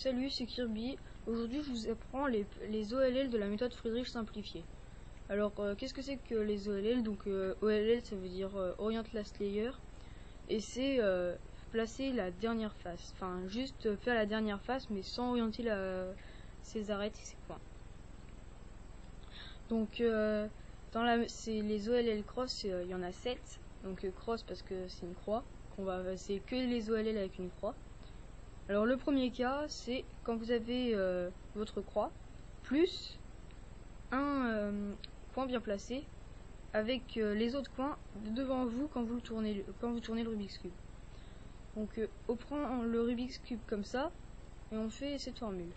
Salut, c'est Kirby. Aujourd'hui, je vous apprends les OLL de la méthode Friedrich simplifiée. Alors, qu'est-ce que c'est que les OLL? Donc, OLL, ça veut dire Orient Last Layer. Et c'est placer la dernière face. Enfin, juste faire la dernière face, mais sans orienter ses arêtes et ses points. Donc, c'est les OLL cross, il y en a 7. Donc, cross parce que c'est une croix. C'est que les OLL avec une croix. Alors le premier cas, c'est quand vous avez votre croix, plus un coin bien placé, avec les autres coins devant vous quand vous tournez le Rubik's Cube. Donc on prend le Rubik's Cube comme ça, et on fait cette formule.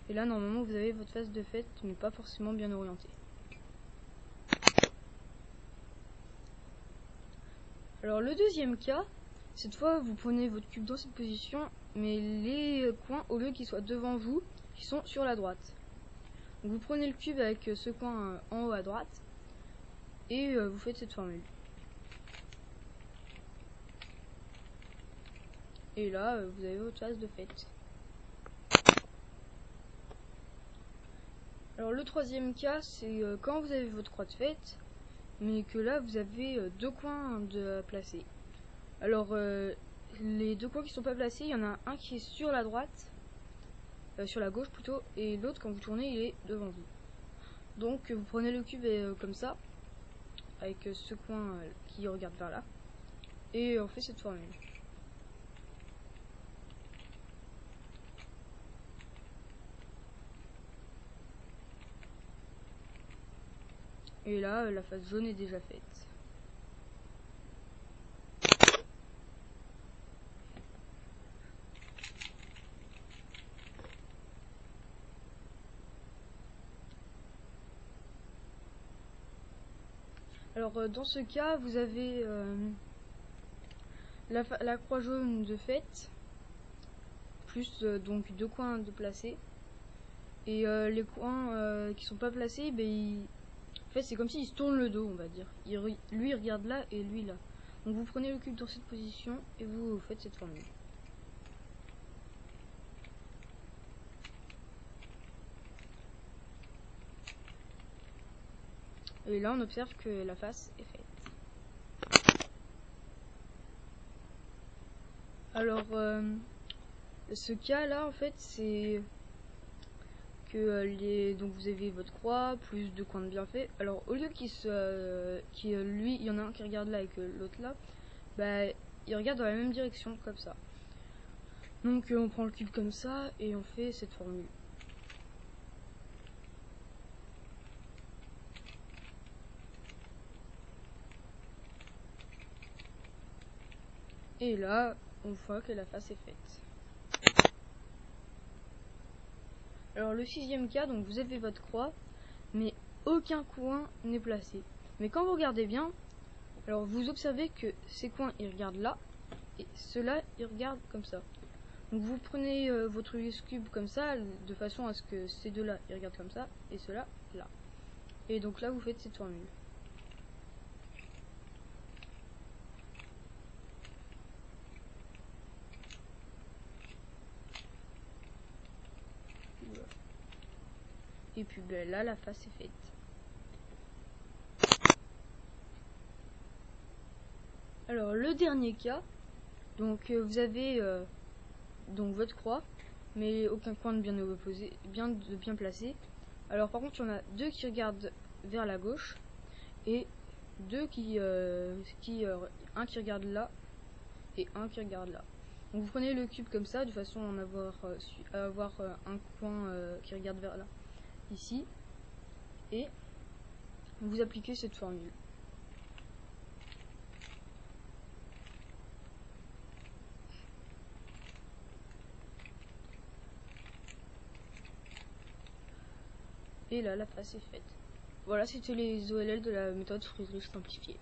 Et là, normalement, vous avez votre face de fête, mais pas forcément bien orientée. Alors le deuxième cas, cette fois vous prenez votre cube dans cette position, mais les coins, au lieu qu'ils soient devant vous, ils sont sur la droite. Donc vous prenez le cube avec ce coin en haut à droite, et vous faites cette formule. Et là, vous avez votre face de fête. Alors le troisième cas, c'est quand vous avez votre croix de fête, mais que là vous avez deux coins à placer. Alors les deux coins qui sont pas placés, il y en a un qui est sur la droite, sur la gauche plutôt, et l'autre quand vous tournez il est devant vous. Donc vous prenez le cube comme ça, avec ce coin qui regarde vers là, et on fait cette formule. Et là, la face jaune est déjà faite. Alors dans ce cas, vous avez la croix jaune de fête, plus donc deux coins de placés. Et les coins qui sont pas placés, en fait c'est comme s'il se tourne le dos, on va dire. Lui il regarde là et lui là. Donc vous prenez le cube dans cette position et vous faites cette formule. Et là on observe que la face est faite. Alors ce cas là en fait c'est que donc vous avez votre croix plus deux coins de bienfait. Alors au lieu lui il y en a un qui regarde là et que l'autre là, il regarde dans la même direction comme ça. Donc on prend le cube comme ça et on fait cette formule. Et là on voit que la face est faite. Alors le sixième cas, donc vous avez votre croix, mais aucun coin n'est placé. Mais quand vous regardez bien, alors vous observez que ces coins ils regardent là, et ceux-là ils regardent comme ça. Donc vous prenez votre Rubik's Cube comme ça, de façon à ce que ces deux-là ils regardent comme ça, et ceux-là là. Et donc là vous faites cette formule. Et puis là la face est faite. Alors le dernier cas, donc vous avez donc votre croix, mais aucun coin de bien placé. Alors par contre il y en a deux qui regardent vers la gauche et deux un qui regarde là et un qui regarde là. Donc vous prenez le cube comme ça de façon à avoir un coin qui regarde vers là ici et vous appliquez cette formule. Et là la face est faite. Voilà, c'était les OLL de la méthode Friedrich simplifiée.